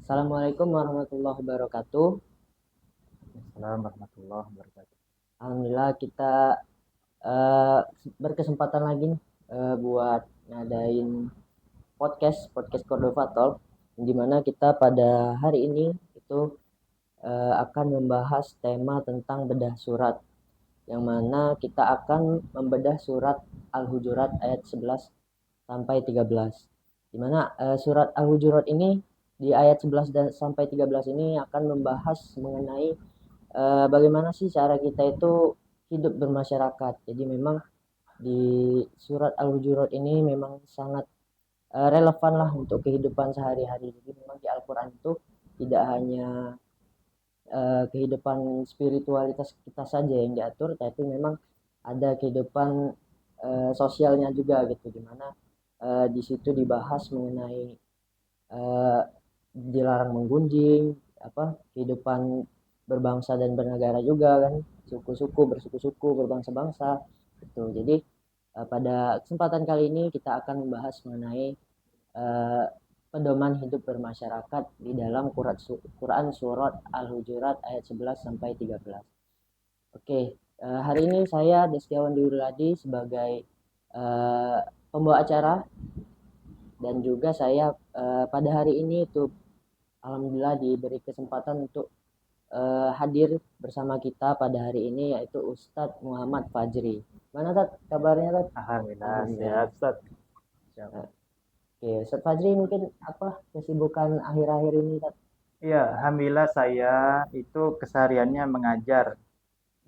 Assalamualaikum warahmatullahi wabarakatuh. Assalamualaikum warahmatullahi wabarakatuh. Alhamdulillah kita eh, berkesempatan lagi nih, buat ngadain podcast Cordova Talk, di mana kita pada hari ini itu akan membahas tema tentang bedah surat, yang mana kita akan membedah surat Al-Hujurat ayat 11 sampai 13. Di mana surat Al-Hujurat ini di ayat 11 dan sampai 13 ini akan membahas mengenai bagaimana sih cara kita itu hidup bermasyarakat. Jadi memang di surat Al-Hujurat ini memang sangat relevan lah untuk kehidupan sehari-hari. Jadi memang di Al-Quran itu tidak hanya kehidupan spiritualitas kita saja yang diatur, tapi memang ada kehidupan sosialnya juga gitu, dimana di situ dibahas mengenai eh, dilarang menggunjing, apa kehidupan berbangsa dan bernegara juga kan, suku-suku bersuku-suku berbangsa-bangsa gitu. Jadi pada kesempatan kali ini kita akan membahas mengenai eh, pedoman hidup bermasyarakat di dalam Quran surat Al-Hujurat ayat 11 sampai 13. Oke, hari ini saya Destiawan Diurladi sebagai eh, pembawa acara, dan juga saya pada hari ini itu alhamdulillah diberi kesempatan untuk hadir bersama kita pada hari ini, yaitu Ustadz Muhammad Fajri. Mana Tat kabarnya Tat? Alhamdulillah Alhamdulillah. sehat Ustaz. Oke, Ustadz Fajri mungkin apa kesibukan akhir-akhir ini Tat? Iya, alhamdulillah saya itu kesehariannya mengajar.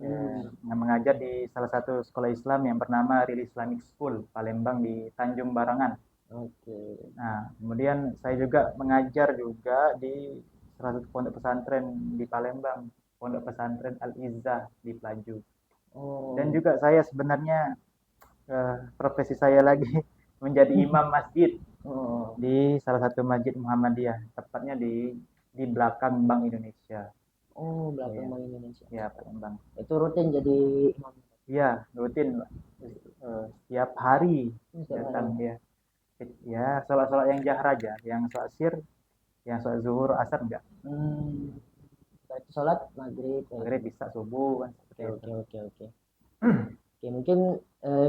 Ya, Hmm, mengajar di salah satu sekolah Islam yang bernama Real Islamic School Palembang di Tanjung Barangan. oke. Nah, kemudian saya juga mengajar juga di salah satu pondok pesantren di Palembang, Pondok Pesantren Al Izzah di Pelaju. Dan Oh, juga saya sebenarnya profesi saya lagi menjadi imam masjid oh, di salah satu masjid Muhammadiyah, tepatnya di belakang Bank Indonesia. oh, belakang Ya, Bank Indonesia. ya Palembang. Itu rutin jadi imam Iya, rutin setiap hari setiap datang hari. ya. Ya, sholat-sholat yang jahar aja, yang sholat sir, yang sholat zuhur, asar enggak. Hmm, berarti sholat maghrib kayak Maghrib gitu. bisa subuh kan seperti Oke, itu. oke, oke, oke. Oke, mungkin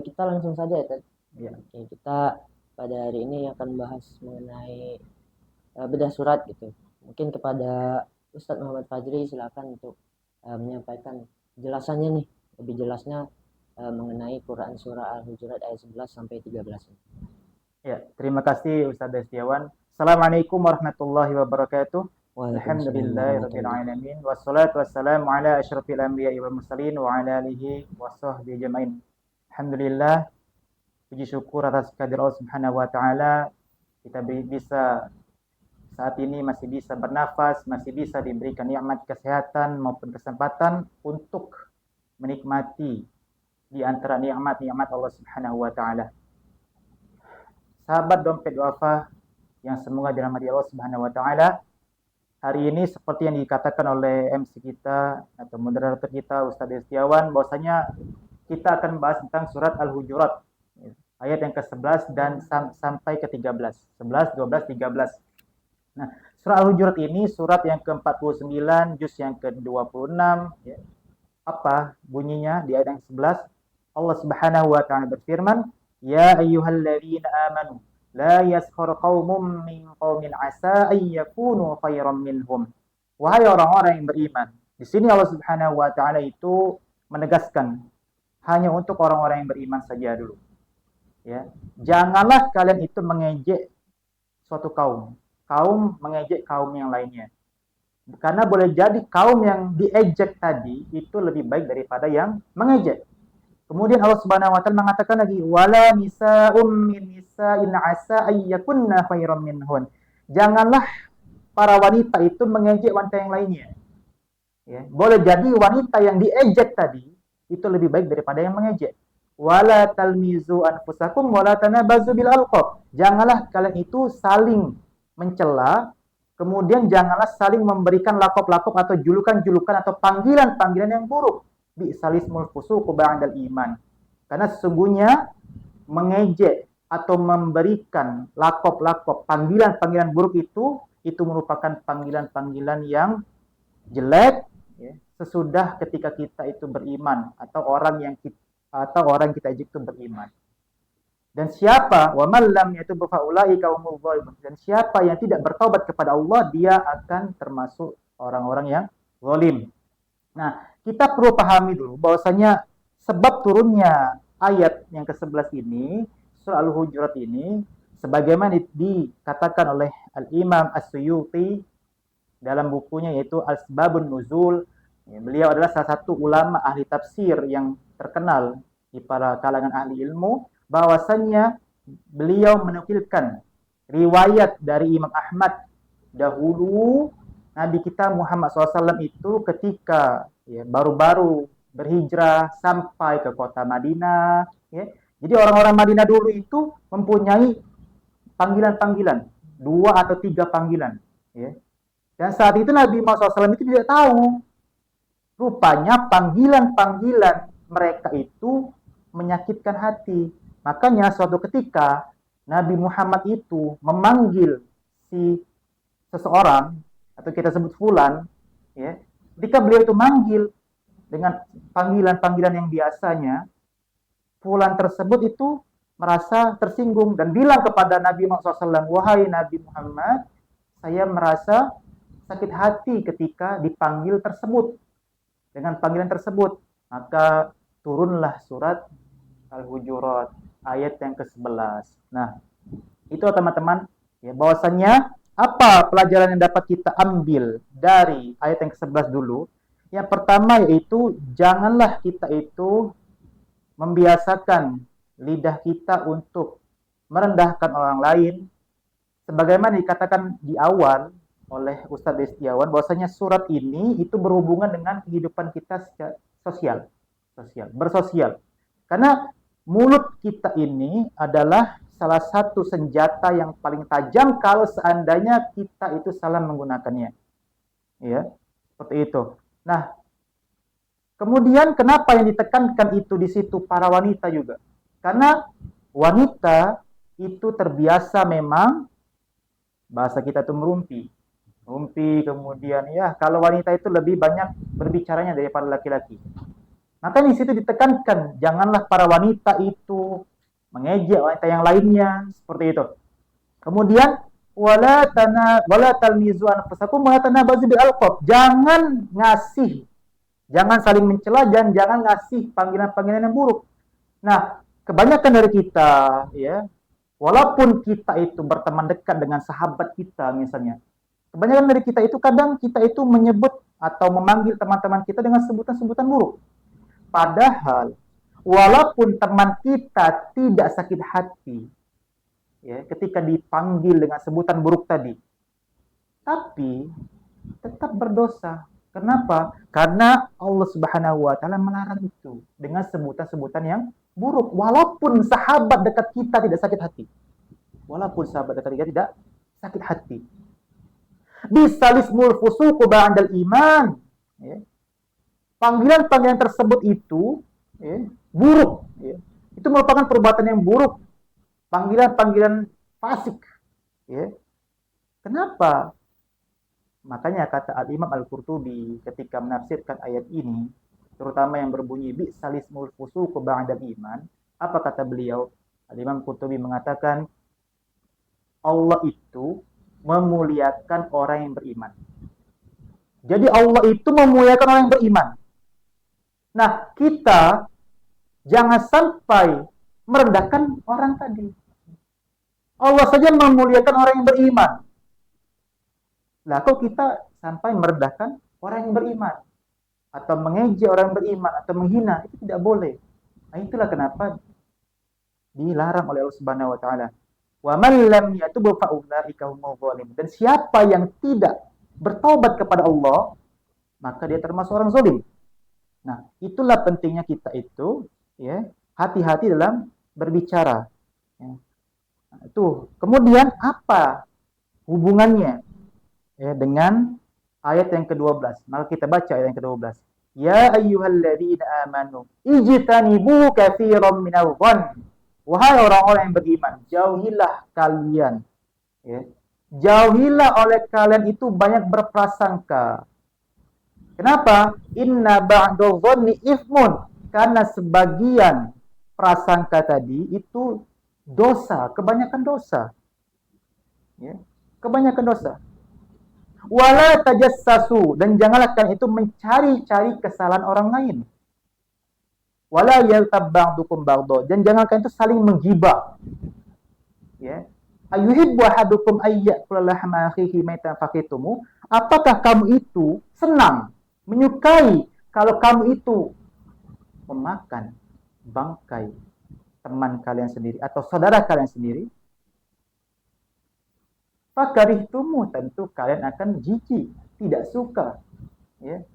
kita langsung saja ya Tat. Ya, Oke, kita pada hari ini akan bahas mengenai bedah surat gitu. Mungkin kepada Ustadz Muhammad Fajri silakan untuk menyampaikan jelasannya nih, lebih jelasnya mengenai Quran surah Al-Hujurat ayat 11 sampai 13 ini. ya. Terima kasih Ustaz Destiawan. Assalamualaikum warahmatullahi wabarakatuh. Waalaikumsalam Alhamdulillahirabbil warahmatullahi. alamin wassalatu wassalamu ala asyrafil anbiya'i wal mursalin wa ala alihi washabbihi jamain. Alhamdulillah, puji syukur atas kehadirat Allah Subhanahu wa taala kita bisa saat ini masih bisa bernafas, masih bisa diberikan nikmat kesehatan maupun kesempatan untuk menikmati di antara nikmat-nikmat Allah Subhanahu wa taala. Sahabat dompet wafa yang semoga dirahmati Allah Subhanahu wa taala, hari ini seperti yang dikatakan oleh MC kita atau moderator kita Ustadz Destiawan, bahwasanya kita akan membahas tentang surat Al-Hujurat ayat yang ke-11 dan sampai ke-13. 11, 12, 13. Nah, surah Al-Hujurat ini surat yang ke-49, juz yang ke-26 ya. Apa bunyinya di ayat yang 11? Allah Subhanahu wa taala berfirman, "Ya ayyuhalladzina amanu la yaskhar qaumun min qaumin asa ay yakunu khairan minhum." Wahai orang-orang yang beriman. Di sini Allah Subhanahu wa taala itu menegaskan hanya untuk orang-orang yang beriman saja dulu. Ya. Janganlah kalian itu mengejek suatu kaum. Kaum mengejek kaum yang lainnya. Karena boleh jadi kaum yang diejek tadi itu lebih baik daripada yang mengejek. Kemudian Allah Subhanahu wa taala mengatakan lagi wala nisa'um min nisa'in asa ayyakunna khairam minhun. Janganlah para wanita itu mengejek wanita yang lainnya. Ya, boleh jadi wanita yang diejek tadi itu lebih baik daripada yang mengejek. Wala talmizu anfusakum wala tanabazu bil alqab. Janganlah kalian itu saling mencela, kemudian janganlah saling memberikan lakop-lakop atau julukan-julukan atau panggilan-panggilan yang buruk. Bi'salismul fusuqu ba'dal iman. Karena sesungguhnya mengejek atau memberikan lakop-lakop panggilan-panggilan buruk itu itu merupakan panggilan-panggilan yang jelek ya, sesudah ketika kita itu beriman atau orang yang kita ajak itu beriman. Dan siapa wa man lam yatub fa ulaika humul zalimun. Dan siapa yang tidak bertaubat kepada Allah, dia akan termasuk orang-orang yang zalim. Nah, kita perlu pahami dulu bahwasanya sebab turunnya ayat yang ke-11 ini, surah Al-Hujurat ini, sebagaimana dikatakan oleh Al-Imam As-Suyuti dalam bukunya yaitu Asbabun Nuzul. Beliau adalah salah satu ulama ahli tafsir yang terkenal di para kalangan ahli ilmu, bahwasannya beliau menukilkan riwayat dari Imam Ahmad dahulu Nabi kita Muhammad SAW itu ketika baru-baru berhijrah sampai ke kota Madinah. Ya. Jadi orang-orang Madinah dulu itu mempunyai panggilan-panggilan, 2 atau 3 panggilan. Ya. Dan saat itu Nabi Muhammad SAW itu tidak tahu. Rupanya panggilan-panggilan mereka itu menyakitkan hati. Makanya suatu ketika Nabi Muhammad itu memanggil si seseorang, atau kita sebut fulan, ya, ketika beliau itu manggil dengan panggilan-panggilan yang biasanya, fulan tersebut itu merasa tersinggung dan bilang kepada Nabi Muhammad SAW, wahai Nabi Muhammad, saya merasa sakit hati ketika dipanggil tersebut, dengan panggilan tersebut. Maka turunlah surat Al-Hujurat ayat yang ke-11. Nah, itu teman-teman ya, bahwasannya apa pelajaran yang dapat kita ambil dari ayat yang ke-11 dulu? Yang pertama yaitu janganlah kita itu membiasakan lidah kita untuk merendahkan orang lain, sebagaimana dikatakan di awal oleh Ustadz Destiawan bahwasanya surat ini itu berhubungan dengan kehidupan kita secara bersosial. Karena mulut kita ini adalah salah satu senjata yang paling tajam kalau seandainya kita itu salah menggunakannya. Ya, seperti itu. Nah, kemudian kenapa yang ditekankan itu di situ para wanita juga? Karena wanita itu terbiasa memang bahasa kita itu merumpi, kemudian ya kalau wanita itu lebih banyak berbicaranya daripada laki-laki. Maka di situ ditekankan janganlah para wanita itu mengejek wanita yang lainnya seperti itu. Kemudian wala talmizu anfusakum wa tanabazu bil alqab. Jangan saling mencela dan jangan ngasih panggilan-panggilan yang buruk. Nah, kebanyakan dari kita ya, walaupun kita itu berteman dekat dengan sahabat kita misalnya, kebanyakan dari kita itu kadang kita itu menyebut atau memanggil teman-teman kita dengan sebutan-sebutan buruk. Padahal walaupun teman kita tidak sakit hati ya, ketika dipanggil dengan sebutan buruk tadi, tapi tetap berdosa. Kenapa? Karena Allah Subhanahu wa taala melarang itu dengan sebutan-sebutan yang buruk, walaupun sahabat dekat kita tidak sakit hati. Bisalismul fusuqu ba'dal iman. Ya. Panggilan-panggilan tersebut itu ya, buruk. Ya. Itu merupakan perbuatan yang buruk. Panggilan-panggilan fasik. Ya. Kenapa? Makanya kata Al-Imam Al-Qurtubi ketika menafsirkan ayat ini, terutama yang berbunyi bi'salismul fusuqu ba'dal iman, apa kata beliau? Al-Imam Qurtubi mengatakan Allah itu memuliakan orang yang beriman. Jadi Allah itu memuliakan orang yang beriman. Nah, kita jangan sampai merendahkan orang tadi. Allah saja memuliakan orang yang beriman. Lah, kok kita sampai merendahkan orang yang beriman? Atau mengejek orang yang beriman, atau menghina, itu tidak boleh. Nah, itulah kenapa dilarang oleh Allah Subhanahu wa taala. Wa man lam yatub fa ulaika humul zalimun. Dan siapa yang tidak bertaubat kepada Allah, maka dia termasuk orang zalim. Nah, itulah pentingnya kita itu ya, hati-hati dalam berbicara. Ya. Nah, itu. Kemudian apa hubungannya ya, dengan ayat yang ke-12? Maka kita baca ayat yang ke-12. Ya ayyuhalladzina amanu ijtanibu katsiran minadh-dhann. Wahai orang-orang yang beriman, jauhilah kalian ya, jauhilah oleh kalian itu banyak berprasangka. Kenapa? Inna ba'da dhanni ithmun. Karena sebagian prasangka tadi itu dosa, kebanyakan dosa. Ya, kebanyakan dosa. Wala tajassasu, dan janganlah kalian itu mencari-cari kesalahan orang lain. Wala yaltab ba'dukum ba'dha, dan jangan kalian itu saling menggibah. Ya. Ayuhibbu ahadukum ayyakula lahma akhihi maitan faqitumu? Apakah kamu itu senang, menyukai kalau kamu itu memakan bangkai teman kalian sendiri atau saudara kalian sendiri? Fakarihtumu, tentu kalian akan jijik, tidak suka. Ya.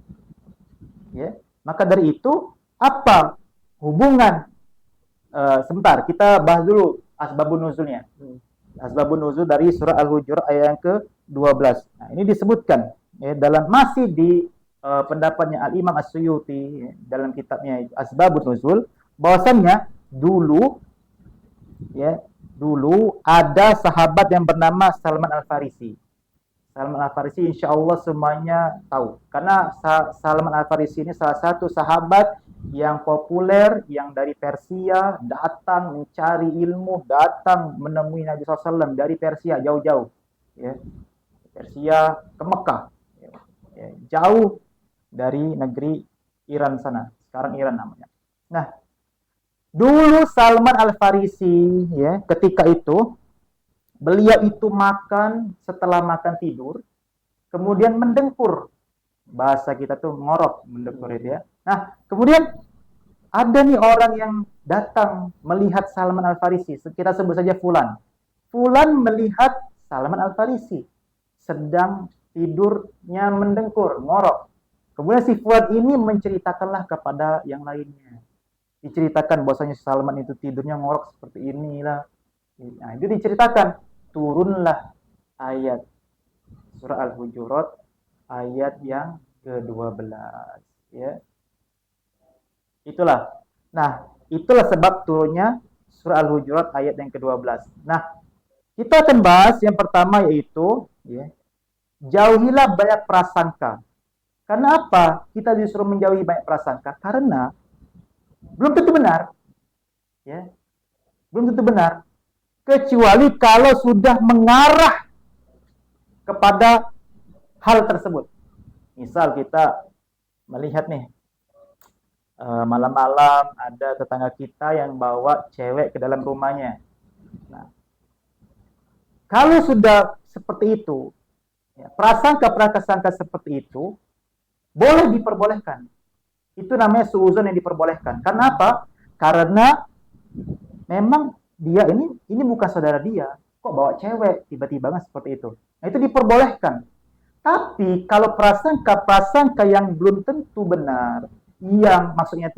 Ya. Maka dari itu, apa hubungan? Sebentar, kita bahas dulu asbabun nuzulnya. Asbabun nuzul dari surah Al-Hujurat ayat yang ke-12. Nah, ini disebutkan ya, dalam masih di pendapatnya Al-Imam As-Suyuti ya, dalam kitabnya Asbabun Nuzul, bahwasannya dulu ada sahabat yang bernama Salman Al-Farisi. Salman Al-Farisi insya Allah semuanya tahu. Karena Salman Al-Farisi ini salah satu sahabat yang populer, yang dari Persia datang mencari ilmu, datang menemui Nabi SAW dari Persia jauh-jauh. Ya. Persia ke Mekah. Ya. Jauh dari negeri Iran sana. Sekarang Iran namanya. Nah, dulu Salman Al-Farisi ya, ketika itu beliau itu makan, setelah makan tidur, kemudian mendengkur. Bahasa kita tuh ngorok, mendengkur itu ya. Nah, kemudian ada nih orang yang datang melihat Salman Al-Farisi. Kita sebut saja Fulan. Fulan melihat Salman Al-Farisi sedang tidurnya mendengkur, ngorok. Kemudian si Fulan ini menceritakanlah kepada yang lainnya. Diceritakan bahwasanya Salman itu tidurnya ngorok seperti inilah. Nah, itu diceritakan. Turunlah ayat surah Al-Hujurat ayat yang ke-12 ya. Itulah. Nah, itulah sebab turunnya surah Al-Hujurat ayat yang ke-12. Nah, kita akan bahas yang pertama yaitu ya, jauhilah banyak prasangka. Karena apa? Kita disuruh menjauhi banyak prasangka karena belum tentu benar. Ya. Belum tentu benar. Kecuali kalau sudah mengarah kepada hal tersebut. Misal kita melihat nih, malam-malam ada tetangga kita yang bawa cewek ke dalam rumahnya. Nah, kalau sudah seperti itu, ya, prasangka-prasangka seperti itu, boleh diperbolehkan. Itu namanya suuzon yang diperbolehkan. Karena apa? Karena memang dia ini bukan saudara dia. Kok bawa cewek tiba-tiba kan seperti itu. Nah, itu diperbolehkan. Tapi kalau prasangka-prasangka yang belum tentu benar, yang maksudnya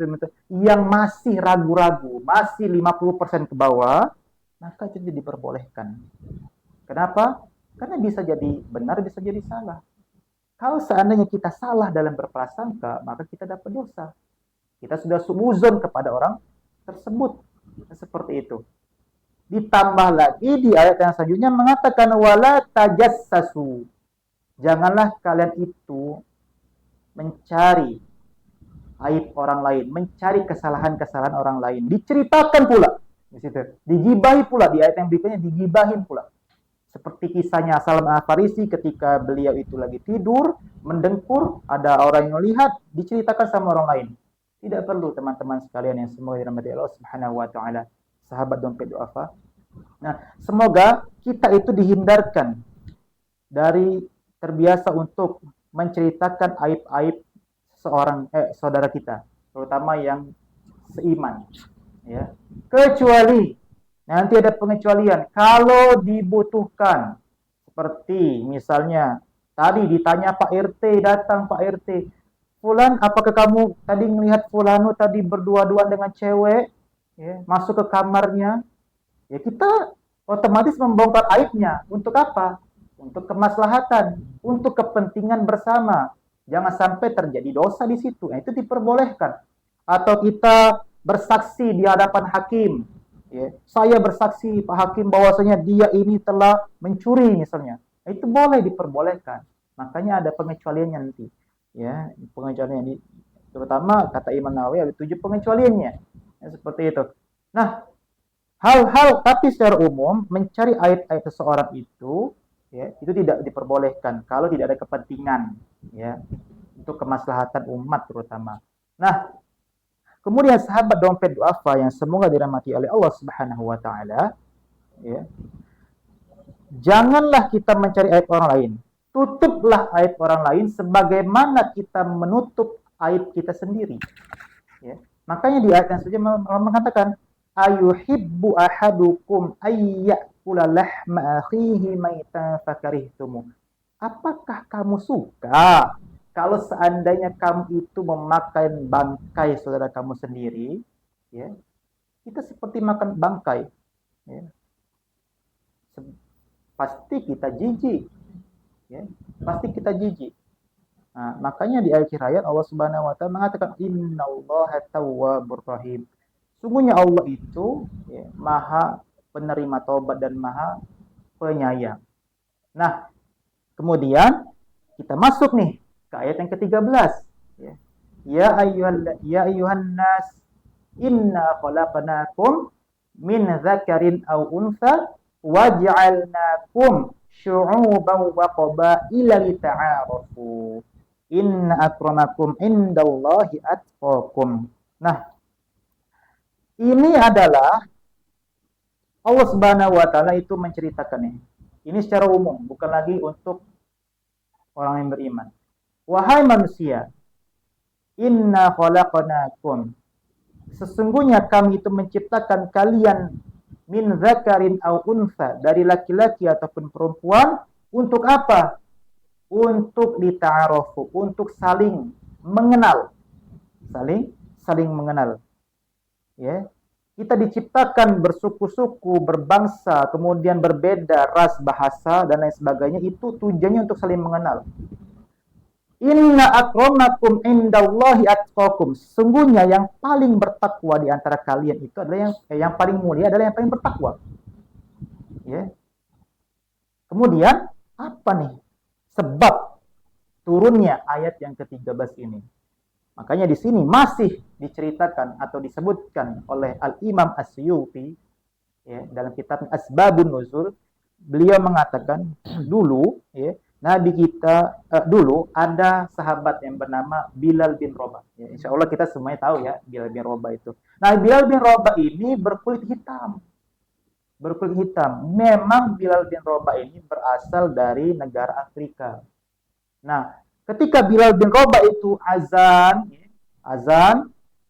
yang masih ragu-ragu, masih 50% ke bawah, maka itu diperbolehkan. Kenapa? Karena bisa jadi benar, bisa jadi salah. Kalau seandainya kita salah dalam berprasangka, maka kita dapat dosa. Kita sudah suuzon kepada orang tersebut. Seperti itu. Ditambah lagi di ayat yang selanjutnya mengatakan wala tajassasu. Janganlah kalian itu mencari aib orang lain, mencari kesalahan-kesalahan orang lain. Diceritakan pula di situ. Digibahi pula di ayat yang berikutnya, digibahin pula. Seperti kisahnya Salman Al-Farisi ketika beliau itu lagi tidur, mendengkur, ada orang yang melihat, diceritakan sama orang lain. Tidak perlu teman-teman sekalian yang semoga dirahmati Allah Subhanahu wa taala. Sahabat dompet duafa. Nah, semoga kita itu dihindarkan dari terbiasa untuk menceritakan aib-aib seorang saudara kita, terutama yang seiman, ya. Kecuali nanti ada pengecualian kalau dibutuhkan. Seperti misalnya tadi ditanya Pak RT, datang Pak RT, Fulan, apakah kamu tadi melihat Fulanu tadi berdua-duaan dengan cewek? Ya, masuk ke kamarnya, ya kita otomatis membongkar aibnya. Untuk apa? Untuk kemaslahatan, untuk kepentingan bersama. Jangan sampai terjadi dosa di situ. Nah, itu diperbolehkan. Atau kita bersaksi di hadapan hakim. Ya, saya bersaksi Pak Hakim bahwasanya dia ini telah mencuri misalnya. Itu boleh diperbolehkan. Makanya ada pengecualiannya nanti. Ya, pengecualiannya terutama kata Imam Nawawi ada 7 pengecualiannya. Ya, seperti itu. Nah, hal-hal tapi secara umum mencari ayat-ayat seseorang itu ya, itu tidak diperbolehkan kalau tidak ada kepentingan ya, untuk kemaslahatan umat terutama. Nah, kemudian sahabat dompet duafa yang semoga dirahmati oleh Allah Subhanahu wa taala ya, janganlah kita mencari aib orang lain. Tutuplah aib orang lain sebagaimana kita menutup aib kita sendiri. Ya. Makanya di ayat yang saja mengatakan, ayuhibbu ahadukum ayyakula lahma akhihi maitan fakarihtumu. Apakah kamu suka kalau seandainya kamu itu memakan bangkai saudara kamu sendiri? Ya, kita seperti makan bangkai. Ya. Pasti kita jijik. Ya, pasti kita jijik. Nah, makanya di akhir ayat Allah Subhanahu wa taala mengatakan innallaha tawwabur rahim. Sungguhnya Allah itu ya, Maha penerima taubat dan Maha penyayang. Nah, kemudian kita masuk nih ke ayat yang ke-13 ya. Ya ayyuhan nas inna khalaqnakum min dzakarin aw untha waj'alnakum syu'uban wa qabaila lita'arafu. Inna akramakum indallahi atqakum. Nah, ini adalah Allah Subhanahu wa taala itu menceritakan nih. Ini secara umum, bukan lagi untuk orang yang beriman. Wahai manusia, inna khalaqnakum. Sesungguhnya kami itu menciptakan kalian min dzakarin aw untha, dari laki-laki ataupun perempuan untuk apa? Untuk lita'arafu, untuk saling mengenal. Saling mengenal. Ya. Kita diciptakan bersuku-suku, berbangsa, kemudian berbeda ras, bahasa dan lain sebagainya, itu tujuannya untuk saling mengenal. Inna akramakum indallahi atqakum. Sungguhnya yang paling bertakwa di antara kalian itu adalah yang paling mulia adalah yang paling bertakwa. Ya. Kemudian apa nih sebab turunnya ayat yang ke-13 ini? Makanya di sini masih diceritakan atau disebutkan oleh Al-Imam As-Suyuti ya, dalam kitab Asbabun Nuzul. Beliau mengatakan dulu ya, Nabi kita dulu ada sahabat yang bernama Bilal bin Rabah. Ya, insya Allah kita semuanya tahu ya Bilal bin Rabah itu. Nah, Bilal bin Rabah ini berkulit hitam. Berkulit hitam. Memang Bilal bin Rabah ini berasal dari negara Afrika. Nah, ketika Bilal bin Rabah itu azan,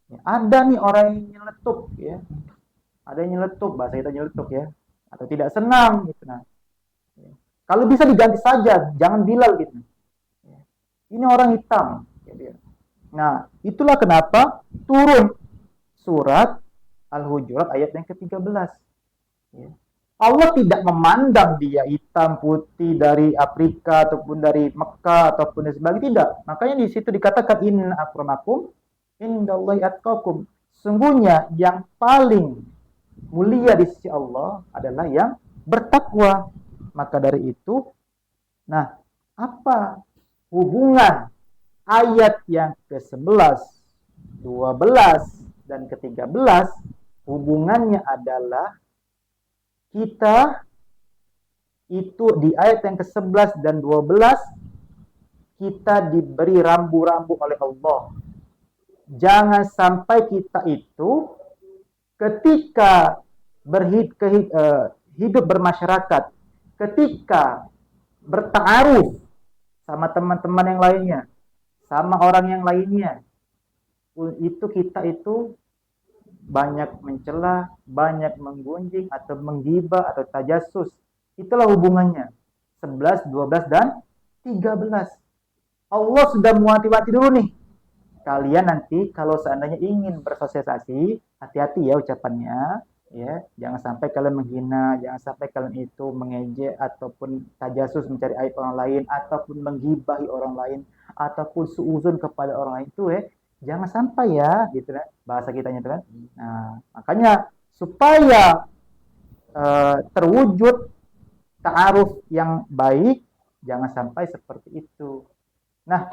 ya, ada nih orang yang nyeletuk ya. Ada yang nyeletuk, bahasa kita nyeletuk ya. Atau tidak senang gitu. Nah, ya. Kalau bisa diganti saja, jangan Bilal gitu. Ya. Ini orang hitam. Ya, nah, itulah kenapa turun surat Al-Hujurat ayat yang ke-13. Ya. Allah tidak memandang dia hitam, putih, dari Afrika ataupun dari Mekah ataupun dari sebagainya, tidak. Makanya di situ dikatakan inna akramakum indallahi atqakum. Sungguhnya yang paling mulia di sisi Allah adalah yang bertakwa. Maka dari itu, nah, apa hubungan ayat yang ke-11, 12 dan ke-13? Hubungannya adalah kita itu di ayat yang ke-11 dan 12 kita diberi rambu-rambu oleh Allah. Jangan sampai kita itu ketika hidup bermasyarakat, ketika bertaaruf sama teman-teman yang lainnya, sama orang yang lainnya, itu kita itu banyak mencela, banyak menggunjing atau menggibah atau tajasus. Itulah hubungannya. 11, 12 dan 13. Allah sudah mewanti-wanti dulu nih. Kalian nanti kalau seandainya ingin bersosialisasi, hati-hati ya ucapannya, ya. Jangan sampai kalian menghina, jangan sampai kalian itu mengejek ataupun tajasus mencari aib orang lain ataupun menggibahi orang lain ataupun suuzon kepada orang lain itu jangan sampai ya, gitu kan, bahasa kitanya itu kan. Nah, makanya supaya terwujud ta'aruf yang baik, Jangan sampai seperti itu. Nah,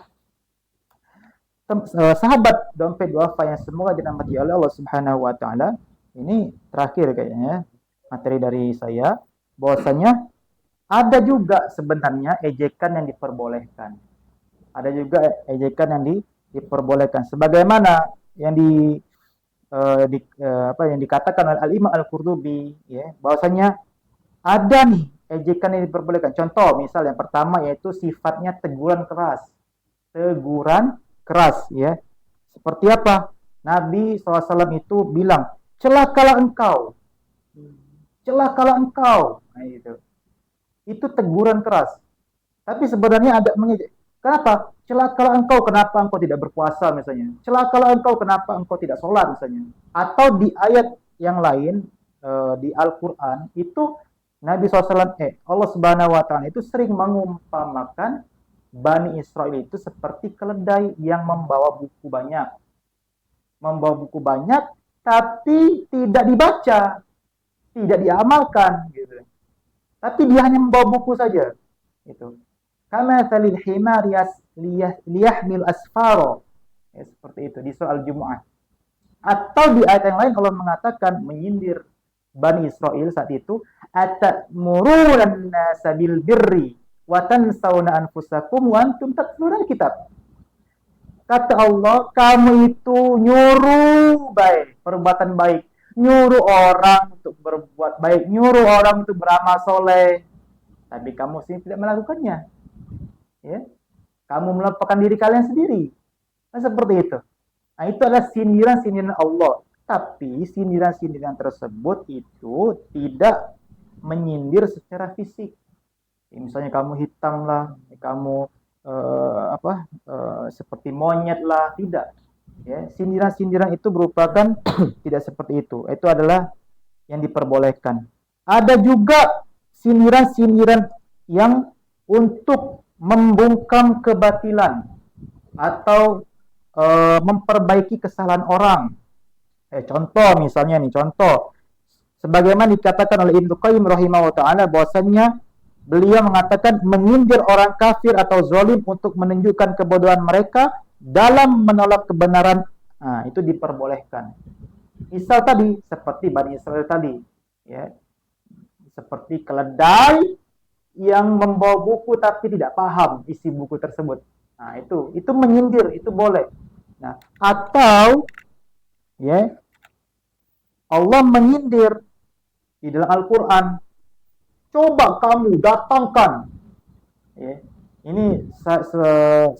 sahabat dompet duafa yang semoga dirahmati oleh Allah Subhanahu wa taala, ini terakhir kayaknya materi dari saya, bahwasanya ada juga sebenarnya ejekan yang diperbolehkan. Ada juga ejekan yang diperbolehkan. Sebagaimana yang yang dikatakan oleh Al-Imam Al-Qurtubi, ya, bahwasanya ada nih ejekan yang diperbolehkan. Contoh, misal yang pertama yaitu sifatnya teguran keras. Teguran keras, ya. Seperti apa? Nabi SAW itu bilang, celakalah engkau. Celakalah engkau. Nah, itu teguran keras. Tapi sebenarnya agak mengejek. Kenapa? Celakalah engkau, kenapa engkau tidak berpuasa misalnya. Celakalah engkau, kenapa engkau tidak sholat misalnya. Atau di ayat yang lain, di Al-Quran, itu Nabi SAW, Allah Subhanahu wa Ta'ala itu sering mengumpamakan Bani Israel itu seperti keledai yang membawa buku banyak. Membawa buku banyak, tapi tidak dibaca, tidak diamalkan, gitu. Tapi dia hanya membawa buku saja. Itu. Kama thalil himar liyahmil asfaro. Ya, seperti itu di surah Al-Jumu'ah. Atau di ayat yang lain Allah mengatakan menyindir Bani Israel saat itu, atamurun nasa bil birri wa tansawna anfusakum wa antum tatluna kitab. Kata Allah, kamu itu nyuruh baik, perbuatan baik, nyuruh orang untuk berbuat baik, nyuruh orang untuk beramal soleh, tapi kamu sendiri tidak melakukannya. Ya, kamu melupakan diri kalian sendiri. Nah, seperti itu. Nah, itu adalah sindiran-sindiran Allah. Tapi sindiran-sindiran tersebut itu tidak menyindir secara fisik. Ya, misalnya kamu hitam lah, kamu seperti monyet lah, tidak. Ya, sindiran-sindiran itu merupakan tidak seperti itu. Itu adalah yang diperbolehkan. Ada juga sindiran-sindiran yang untuk membungkam kebatilan atau memperbaiki kesalahan orang. Contoh misalnya nih, contoh sebagaimana dikatakan oleh Ibnu Qayyim rahimahullah taala, bahwasanya beliau mengatakan menyindir orang kafir atau zalim untuk menunjukkan kebodohan mereka dalam menolak kebenaran, nah, itu diperbolehkan. Misal tadi seperti Bani Israel tadi, ya, seperti keledai yang membawa buku tapi tidak paham isi buku tersebut. Nah, itu menyindir, itu boleh. Nah, atau ya, Allah menyindir di dalam Al-Qur'an, coba kamu datangkan, ya. Ini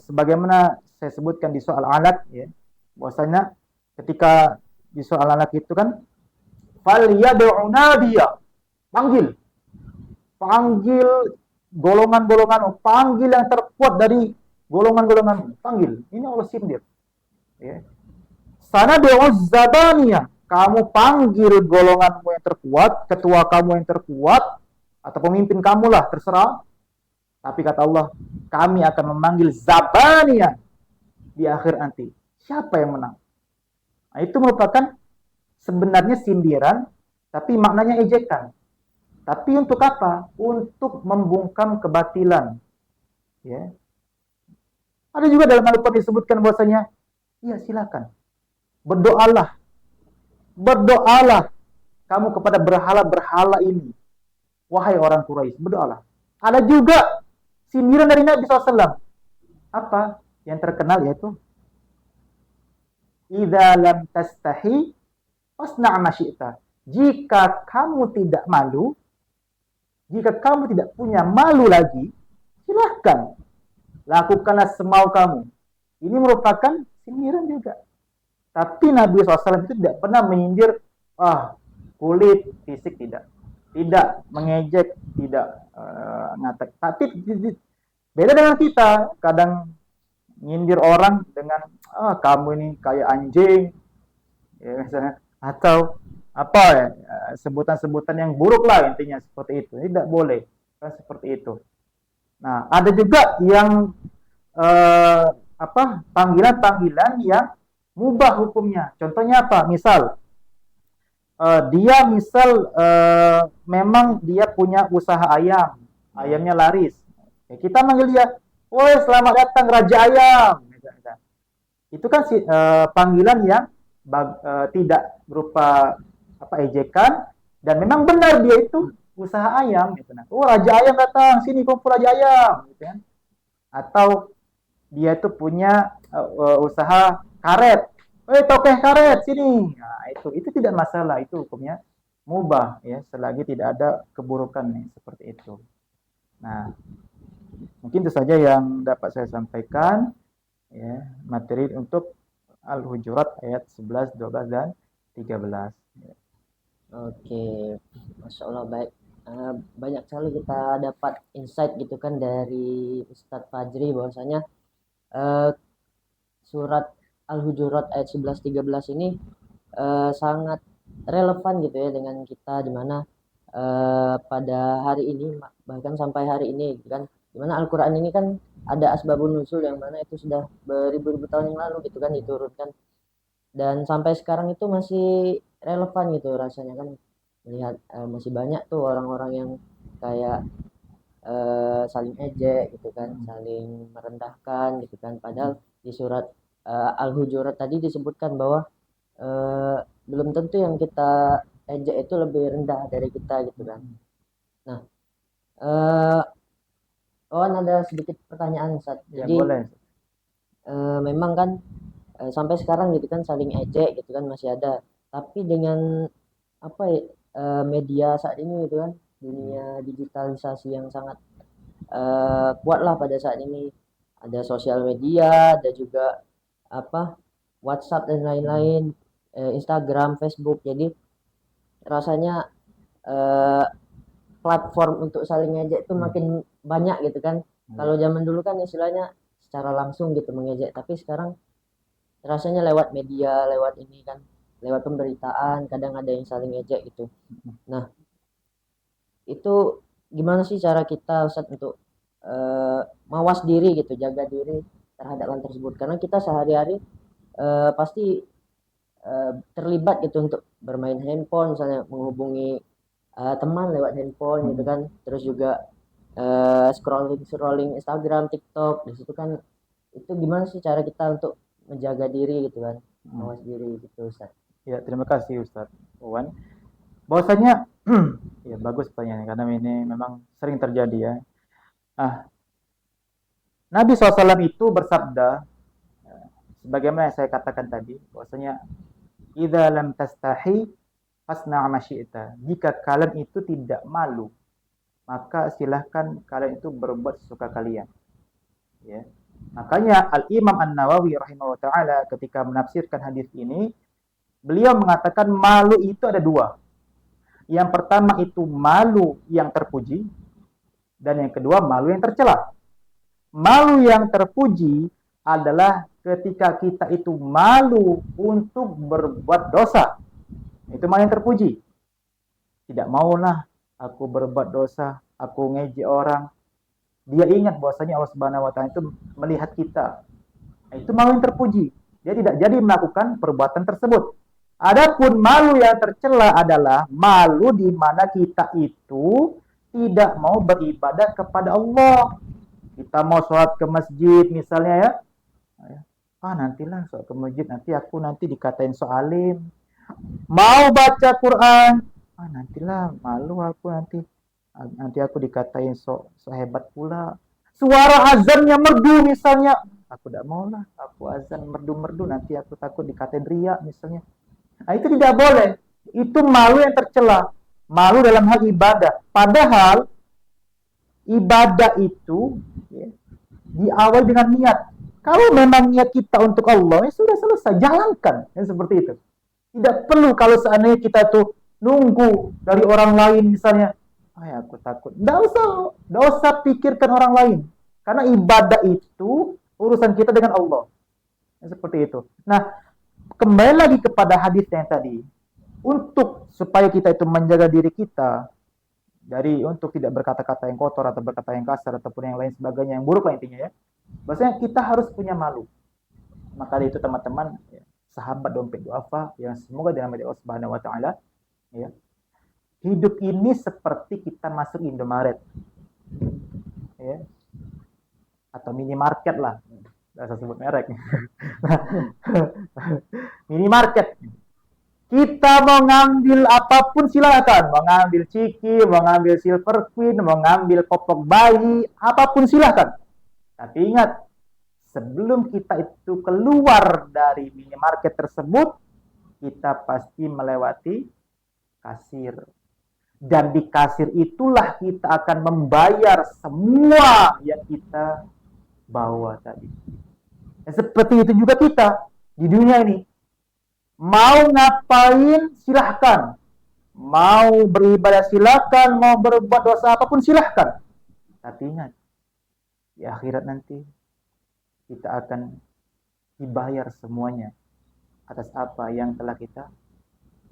sebagaimana saya sebutkan di soal Al-Alaq, ya, bahwasanya ketika di soal Al-Alaq itu kan fal yad'u nadiya, panggil golongan-golongan, panggil yang terkuat dari golongan-golongan, panggil. Ini Allah sindir, ya. Sana do'uz zabaniyah, kamu panggil golonganmu yang terkuat, ketua kamu yang terkuat, atau pemimpin kamu lah, terserah. Tapi kata Allah, kami akan memanggil zabaniyah di akhir nanti. Siapa yang menang? Nah, itu merupakan sebenarnya sindiran, tapi maknanya ejekan. Tapi untuk apa? Untuk membungkam kebatilan. Ya. Ada juga dalam Al-Quran disebutkan bahwasanya, ya silakan, berdoalah kamu kepada berhala-berhala ini, wahai orang Quraisy, berdoalah. Ada juga sindiran dari Nabi SAW. Apa yang terkenal yaitu, idza lam tastahi fasna' ma syi'ta. Jika kamu tidak malu, jika kamu tidak punya malu lagi, silahkan lakukanlah semau kamu. Ini merupakan sindiran juga. Tapi Nabi SAW itu tidak pernah menyindir kulit, fisik, tidak mengejek, tidak ngatak. Tapi beda dengan kita, kadang nyindir orang dengan kamu ini kayak anjing, ya, misalnya, atau apa ya, sebutan-sebutan yang buruk lah, intinya seperti itu. Tidak boleh kan, seperti itu. Nah, ada juga yang panggilan-panggilan yang mubah hukumnya. Contohnya apa? Misal dia memang dia punya usaha ayam, ayamnya laris. Ya, kita manggil dia, woi selamat datang Raja Ayam. Itu kan panggilan yang tidak berupa apa ejekan dan memang benar dia itu usaha ayam gitu. Nah, oh Raja Ayam datang sini kumpul Raja Ayam gitu kan. Atau dia itu punya usaha karet. Tokeh karet sini. Nah, itu tidak masalah, itu hukumnya mubah ya selagi tidak ada keburukan nih seperti itu. Nah, mungkin itu saja yang dapat saya sampaikan ya, materi untuk Al-Hujurat ayat 11, 12 dan 13. Oke, Masya Allah baik. Banyak sekali kita dapat insight gitu kan dari Ustadz Fajri bahwasanya eh, surat Al-Hujurat ayat 11 13 ini sangat relevan gitu ya dengan kita di mana pada hari ini bahkan sampai hari ini gitu kan di mana Al-Qur'an ini kan ada asbabun nuzul yang mana itu sudah beribu-ribu tahun yang lalu gitu kan diturunkan dan sampai sekarang itu masih relevan gitu rasanya kan melihat masih banyak tuh orang-orang yang kayak saling ejek gitu kan, saling merendahkan gitu kan. Padahal di surat Al-Hujurat tadi disebutkan bahwa belum tentu yang kita ejek itu lebih rendah dari kita gitu kan. Nah, eh ada sedikit pertanyaan Ustaz. Ya Jadi boleh. memang kan sampai sekarang gitu kan saling ejek gitu kan masih ada. Tapi dengan apa ya media saat ini gitu kan dunia digitalisasi yang sangat kuat lah pada saat ini ada sosial media ada juga apa WhatsApp dan lain-lain Instagram Facebook jadi rasanya eh, platform untuk saling ngejek itu makin banyak gitu kan kalau zaman dulu kan istilahnya secara langsung gitu mengejek tapi sekarang rasanya lewat media lewat ini kan lewat pemberitaan kadang ada yang saling ngejek gitu nah itu gimana sih cara kita Ustadz untuk mawas diri gitu, jaga diri terhadap hal tersebut karena kita sehari-hari pasti terlibat gitu untuk bermain handphone misalnya menghubungi teman lewat handphone gitu kan terus juga scrolling scrolling Instagram TikTok di situ kan itu gimana sih cara kita untuk menjaga diri gitu kan mawas diri gitu Ustaz. Ya, terima kasih Ustadz Wan. Bahwasanya ya bagus pertanyaannya karena ini memang sering terjadi ya. Nabi SAW itu bersabda sebagaimana yang saya katakan tadi bahwasanya idza lam tastahi fasna' ma syi'ta. Jika kalian itu tidak malu, maka silahkan kalian itu berbuat sesuka kalian. Ya. Makanya Al-Imam An-Nawawi rahimahullah taala ketika menafsirkan hadis ini, beliau mengatakan malu itu ada dua. Yang pertama itu malu yang terpuji dan yang kedua malu yang tercela. Malu yang terpuji adalah ketika kita itu malu untuk berbuat dosa. Itu malu yang terpuji. Tidak maulah aku berbuat dosa, aku ngejek orang. Dia ingat bahwasanya Allah Subhanahu wa taala itu melihat kita. Itu malu yang terpuji. Dia tidak jadi melakukan perbuatan tersebut. Adapun malu yang tercela adalah malu di mana kita itu tidak mau beribadah kepada Allah. Kita mau sholat ke masjid misalnya ya. Nantilah sholat ke masjid nanti aku nanti dikatain soalim. Mau baca Quran. Nantilah malu aku nanti aku dikatain so hebat pula. Suara azannya merdu misalnya. Aku tidak mau lah. Aku azan merdu-merdu nanti aku takut dikatain riya misalnya. Itu tidak boleh. Itu malu yang tercela. Malu dalam hal ibadah. Padahal ibadah itu ya, diawali dengan niat. Kalau memang niat kita untuk Allah, ya sudah selesai, jalankan. Ya, seperti itu. Tidak perlu kalau seandainya kita tuh nunggu dari orang lain misalnya, aku takut. Tidak usah pikirkan orang lain. Karena ibadah itu urusan kita dengan Allah. Ya, seperti itu. Nah, kembali lagi kepada hadis yang tadi. Untuk supaya kita itu menjaga diri kita dari untuk tidak berkata-kata yang kotor atau berkata yang kasar ataupun yang lain sebagainya yang buruk lah intinya ya. Bahwasanya kita harus punya malu. Maka itu teman-teman ya, sahabat dompet duafa yang semoga dirahmati Allah Subhanahu wa taala ya. Hidup ini seperti kita masuk Indomaret. Ya. atau minimarket lah, nggak usah sebut merek. Minimarket. Kita mau ngambil apapun silakan, mau ngambil ciki, mau ngambil silver queen, mau ngambil popok bayi, apapun silakan. Tapi ingat, sebelum kita itu keluar dari minimarket tersebut, kita pasti melewati kasir. Dan di kasir itulah kita akan membayar semua yang kita bawa tadi. Dan seperti itu juga kita di dunia ini. Mau ngapain silahkan, mau beribadah silahkan, mau berbuat dosa apapun silahkan. Tapi ingat, di akhirat nanti kita akan dibayar semuanya atas apa yang telah kita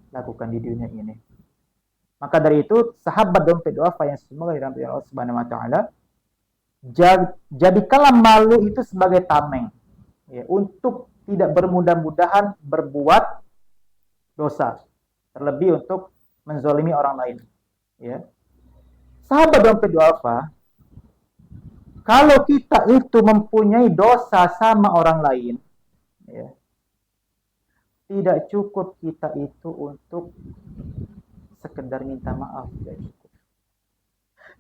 lakukan di dunia ini. Maka dari itu, sahabat dompet duafa yang semoga dirahmati Allah Subhanahu wa taala, jadikanlah malu itu sebagai tameng, ya, untuk tidak bermudah-mudahan berbuat dosa, terlebih untuk menzolimi orang lain. Ya. Sahabat dompet duafa, kalau kita itu mempunyai dosa sama orang lain, ya, tidak cukup kita itu untuk sekedar minta maaf. Tidak cukup.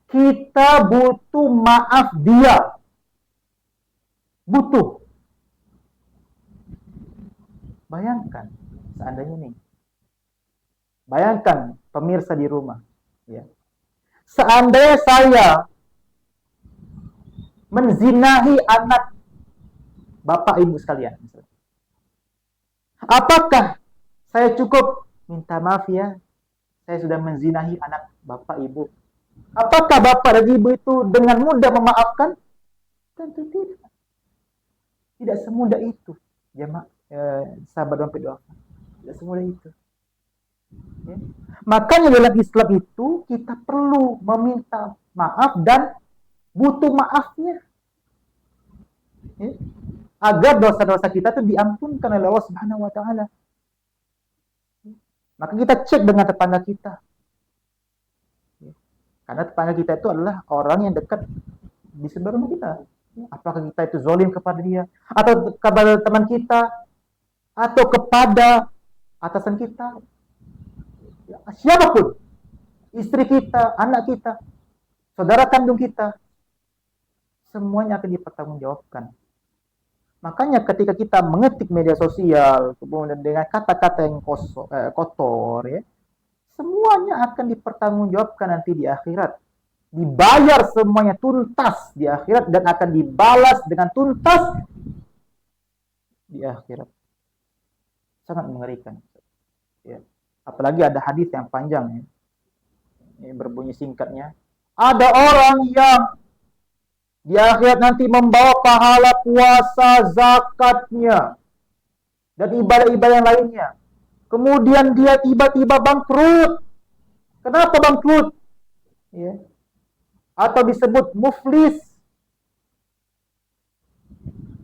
Kita butuh maaf dia. Butuh. Bayangkan, seandainya nih. Bayangkan pemirsa di rumah. Ya. Seandainya saya menzinahi anak bapak ibu sekalian. Apakah saya cukup minta maaf ya, saya sudah menzinahi anak bapak ibu? Apakah bapak dan ibu itu dengan mudah memaafkan? Tentu tidak. Tidak semudah itu. Jemaah, sahabat dompet doa. Tidak semudah itu. Ya. Makanya dalam Islam itu kita perlu meminta maaf dan butuh maafnya. Ya. Agar dosa-dosa kita itu diampunkan oleh Allah Subhanahu wa taala. Maka kita cek dengan tetangga kita. Ya. Karena tetangga kita itu adalah orang yang dekat di sebelah rumah kita. Apakah kita itu zalim kepada dia, atau kepada teman kita, atau kepada atasan kita, ya, siapapun, istri kita, anak kita, saudara kandung kita, semuanya akan dipertanggungjawabkan. Makanya ketika kita mengetik media sosial, kemudian dengan kata-kata yang kotor, ya, semuanya akan dipertanggungjawabkan nanti di akhirat. Dibayar semuanya tuntas di akhirat dan akan dibalas dengan tuntas di akhirat. Sangat mengerikan. Ya. Apalagi ada hadis yang panjang, ya. Ini berbunyi singkatnya. Ada orang yang di akhirat nanti membawa pahala puasa, zakatnya, dan ibadah-ibadah yang lainnya. Kemudian dia tiba-tiba bangkrut. Kenapa bangkrut? Ya. Atau disebut muflis.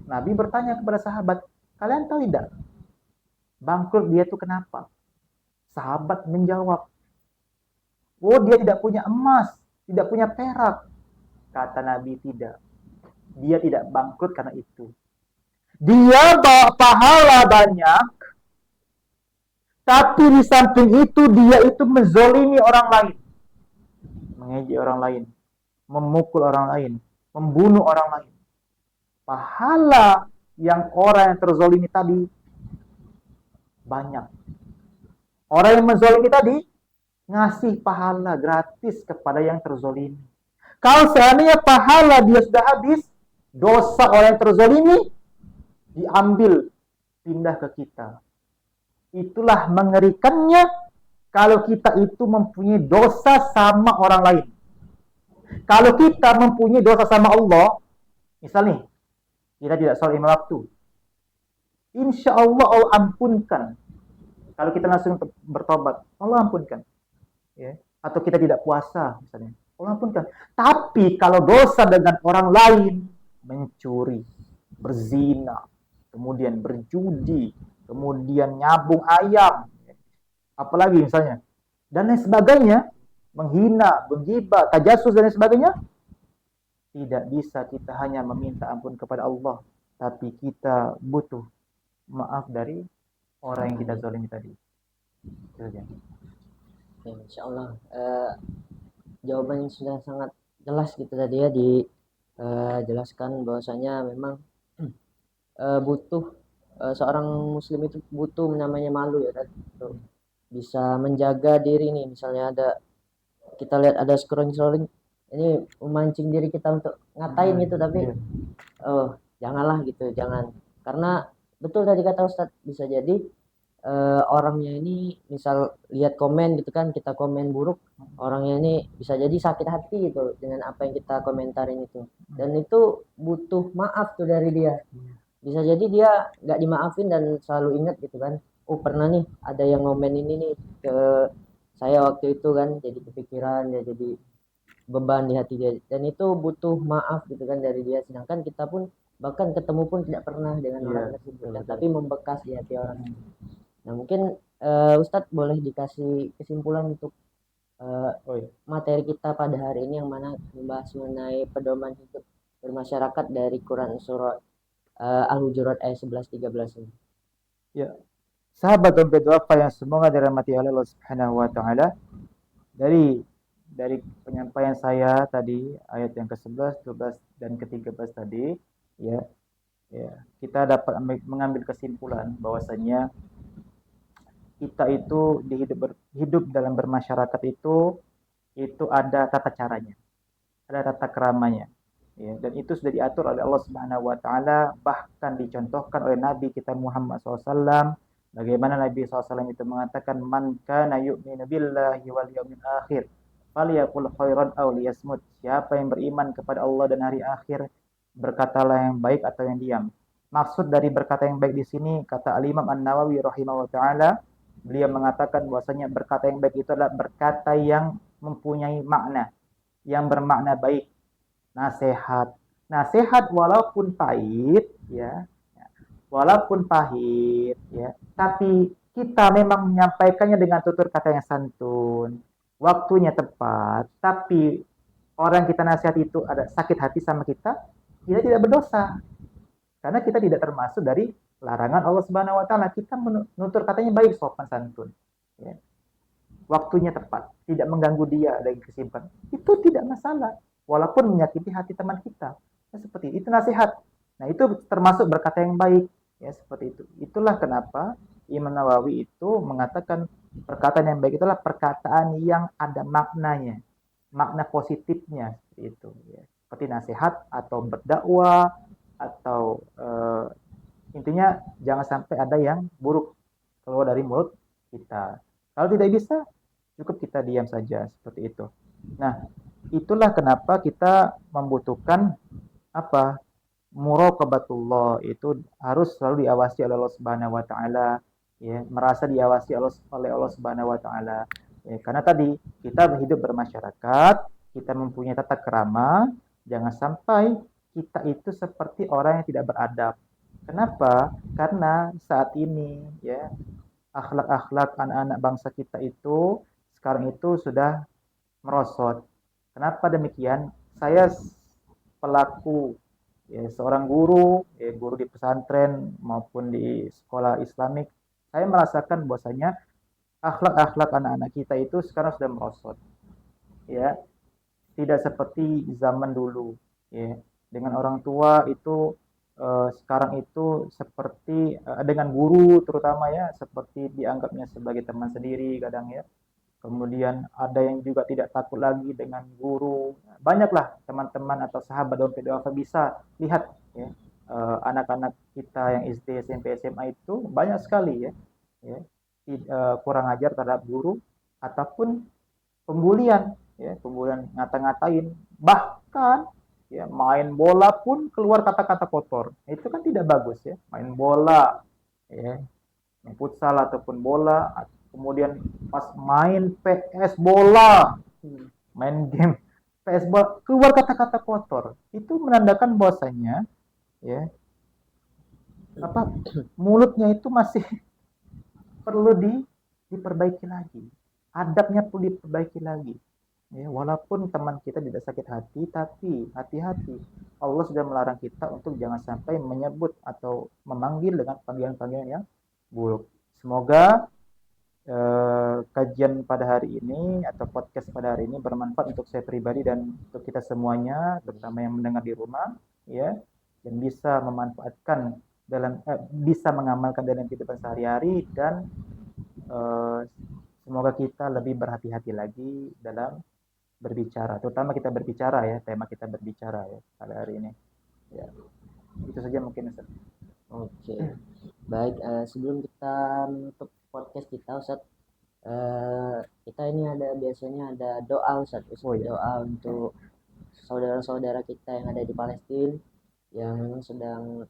Nabi bertanya kepada sahabat, kalian tahu tidak? Bangkrut dia itu kenapa? Sahabat menjawab, oh dia tidak punya emas, tidak punya perak. Kata Nabi, tidak. Dia tidak bangkrut karena itu. Dia bawa pahala banyak, tapi di samping itu dia itu menzolimi orang lain. Mengejek orang lain. Memukul orang lain. Membunuh orang lain. Pahala yang orang yang terzolimi tadi banyak. Orang yang menzolimi tadi ngasih pahala gratis kepada yang terzolimi. Kalau seandainya pahala dia sudah habis, dosa orang yang terzolimi diambil, pindah ke kita. Itulah mengerikannya kalau kita itu mempunyai dosa sama orang lain. Kalau kita mempunyai dosa sama Allah, misalnya kita tidak sholat 5 waktu, insya Allah Allah ampunkan. Kalau kita langsung bertobat, Allah ampunkan. Ya. Atau kita tidak puasa, misalnya, Allah ampunkan. Tapi kalau dosa dengan orang lain, mencuri, berzina, kemudian berjudi, kemudian nyabung ayam, apalagi misalnya, dan lain sebagainya, menghina, menggibah, tajasus dan lain sebagainya, tidak bisa kita hanya meminta ampun kepada Allah, tapi kita butuh maaf dari orang yang kita zalimi tadi. Itu aja. Ya, insya Allah jawabannya sudah sangat jelas gitu tadi ya dijelaskan bahwasanya memang butuh seorang muslim itu butuh namanya malu ya kan. Tuh, bisa menjaga diri nih misalnya ada kita lihat ada scrolling ini memancing diri kita untuk ngatain gitu tapi Iya. oh janganlah gitu jangan karena betul tadi kata Ustadz bisa jadi orangnya ini misal lihat komen gitu kan kita komen buruk orangnya ini bisa jadi sakit hati gitu dengan apa yang kita komentarin itu dan itu butuh maaf tuh dari dia bisa jadi dia nggak dimaafin dan selalu ingat gitu kan oh pernah nih ada yang ngomen ini nih ke saya waktu itu kan jadi kepikiran ya jadi beban di hati dia dan itu butuh maaf gitu kan dari dia sedangkan kita pun bahkan ketemu pun tidak pernah dengan Iya, orang tersebut betul, kan betul. tapi membekas di hati orang. Nah mungkin Ustadz boleh dikasih kesimpulan untuk eh, Oh iya. materi kita pada hari ini yang mana membahas mengenai pedoman hidup bermasyarakat dari Quran surah Al-Hujurat ayat 11-13 ini. Ya, sahabat dompet apa yang semoga dirahmati oleh Allah Subhanahu wa taala, dari penyampaian saya tadi ayat yang ke-11, 12 dan ke-13 tadi, ya, ya, kita dapat mengambil kesimpulan bahwasanya kita itu hidup dalam bermasyarakat itu ada tata caranya, ada tata keramanya. Ya, dan itu sudah diatur oleh Allah Subhanahu wa taala, bahkan dicontohkan oleh Nabi kita Muhammad SAW. Bagaimana Nabi SAW itu mengatakan man kana yu'minu billahi wal yawmil akhir falyaqul khairan aw liyasmut. Siapa yang beriman kepada Allah dan hari akhir, berkatalah yang baik atau yang diam. Maksud dari berkata yang baik di sini kata Al-Imam An-Nawawi rahimahullah taala, beliau mengatakan bahwasanya berkata yang baik itu adalah berkata yang mempunyai makna, yang bermakna baik, nasihat. Nasihat walaupun pahit ya, walaupun pahit ya, tapi kita memang menyampaikannya dengan tutur kata yang santun, waktunya tepat, tapi orang kita nasihat itu ada sakit hati sama kita, kita tidak berdosa karena kita tidak termasuk dari larangan Allah Subhanahu wa taala. Kita menutur katanya baik, sopan santun. Ya. Waktunya tepat, tidak mengganggu dia dari kesibukan. Itu tidak masalah walaupun menyakiti hati teman kita. Ya, seperti itu nasihat. Nah, itu termasuk berkata yang baik, ya seperti itu. Itulah kenapa Imam Nawawi itu mengatakan perkataan yang baik itulah perkataan yang ada maknanya, makna positifnya seperti itu, ya. Seperti nasihat atau berdakwah atau intinya jangan sampai ada yang buruk keluar dari mulut kita. Kalau tidak bisa, cukup kita diam saja seperti itu. Nah, itulah kenapa kita membutuhkan apa? Muraqabatullah itu harus selalu diawasi oleh Allah Subhanahu wa taala, ya, merasa diawasi oleh Allah Subhanahu wa taala. Ya, karena tadi kita hidup bermasyarakat, kita mempunyai tata kerama, jangan sampai kita itu seperti orang yang tidak beradab. Kenapa? Karena saat ini ya akhlak-akhlak anak-anak bangsa kita itu sekarang itu sudah merosot. Kenapa demikian? Saya pelaku ya, seorang guru, ya, guru di pesantren maupun di sekolah Islamik, saya merasakan bahwasanya akhlak-akhlak anak-anak kita itu sekarang sudah merosot. Ya, tidak seperti zaman dulu. Ya, dengan orang tua itu sekarang itu seperti dengan guru terutama ya seperti dianggapnya sebagai teman sendiri kadang ya. Kemudian ada yang juga tidak takut lagi dengan guru. Banyaklah teman-teman atau sahabat dompet doa bisa lihat ya anak-anak kita yang SD, SMP, SMA itu banyak sekali ya, ya kurang ajar terhadap guru ataupun pembulian ya, pembulian ngata-ngatain, bahkan ya main bola pun keluar kata-kata kotor. Itu kan tidak bagus ya. Main bola ya, futsal ataupun bola, kemudian pas main PS bola, main game PS bola keluar kata-kata kotor. Itu menandakan bahwasanya ya apa mulutnya itu masih perlu diperbaiki lagi. Adabnya perlu diperbaiki lagi. Ya, walaupun teman kita tidak sakit hati, tapi hati-hati. Allah sudah melarang kita untuk jangan sampai menyebut atau memanggil dengan panggilan-panggilan yang buruk. Semoga kajian pada hari ini atau podcast pada hari ini bermanfaat untuk saya pribadi dan untuk kita semuanya, terutama yang mendengar di rumah, ya, dan bisa memanfaatkan bisa mengamalkan dalam kehidupan sehari-hari dan eh, semoga kita lebih berhati-hati lagi dalam berbicara, terutama kita berbicara ya, tema kita berbicara ya pada hari ini. Ya, itu saja mungkin Ustaz. Oke, baik. Sebelum kita menutup podcast kita, Ustadz, kita ini ada biasanya ada doa, Ustadz, Oh ya, doa untuk saudara-saudara kita yang ada di Palestina yang memang sedang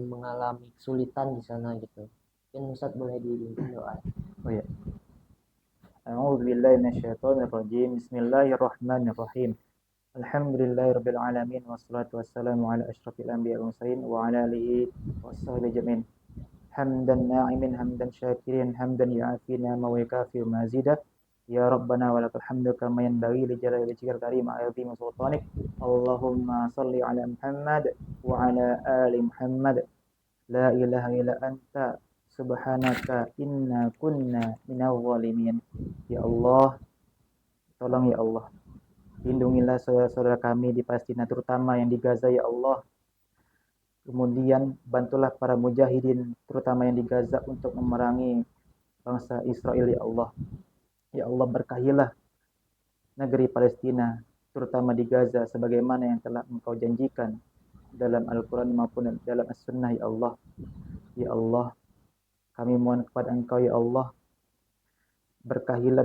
mengalami kesulitan di sana gitu. Mungkin Ustadz boleh dibimbing doa. oh ya. A'udzubillahi minasyaitonirrajim. Bismillahirrahmanirrahim. Alhamdulillahirabbil alamin wassalatu wassalamu ala asyrafil anbiya'i wal mursalin wa ala alihi washabbihi ajmain. Hamdan na'imin hamdan syakirin hamdan yu'afi ni'ama wa yukafi mazidah. Ya Rabbana wa lakal hamdu kama yanbaghi li jalali wajhikal karim wa 'azimi sultanik. Allahumma salli ala Muhammad wa ala ali Muhammad. La ilaha illa anta subhanaka inna kunna minadh dhalimin. Ya Allah, tolong ya Allah, lindungilah saudara-saudara kami di Palestina, terutama yang di Gaza ya Allah. Kemudian bantulah para mujahidin, terutama yang di Gaza untuk memerangi bangsa Israel ya Allah. Ya Allah, berkahilah negeri Palestina, terutama di Gaza, sebagaimana yang telah Engkau janjikan dalam Al-Quran maupun dalam As-Sunnah ya Allah. Ya Allah, kami mohon kepada Engkau ya Allah, berkahilah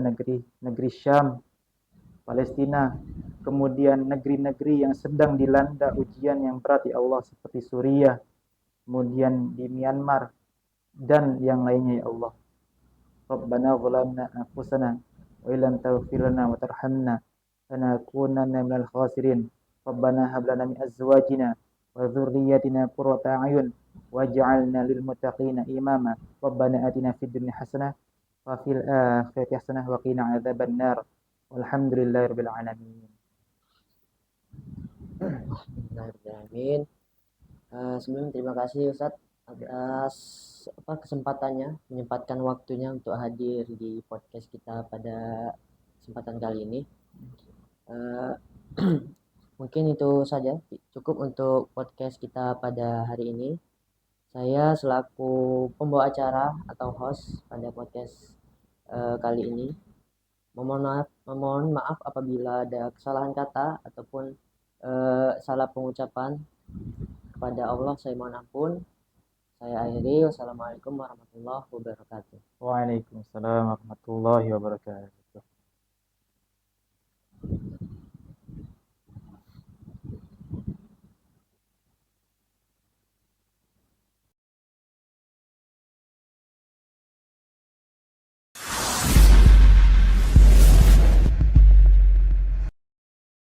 negeri Syam, Palestina, kemudian negeri-negeri yang sedang dilanda ujian yang berat ya Allah seperti Suriah, kemudian di Myanmar dan yang lainnya ya Allah. Rabbana zalamna anfusana wa illam taghfir lana wa tarhamna lanakunanna minal khasirin. Rabbana hab lana min azwajina wa dhurriyyatina qurrata a'yun waj'alna lil muttaqina imama. Rabbana atina fid dunya hasanah wa fil akhirati hasanah wa qina adzabannar. Walhamdulillahirabbil alamin. Bismillahirrahmanirrahim. Sebelum terima kasih Ustadz atas kesempatannya, menyempatkan waktunya untuk hadir di podcast kita pada kesempatan kali ini. Eh, Mungkin itu saja cukup untuk podcast kita pada hari ini. Saya selaku pembawa acara atau host pada podcast kali ini memohon maaf apabila ada kesalahan kata ataupun salah pengucapan. Kepada Allah saya mohon ampun. Saya akhiri. Wassalamualaikum warahmatullahi wabarakatuh. Waalaikumsalam warahmatullahi wabarakatuh.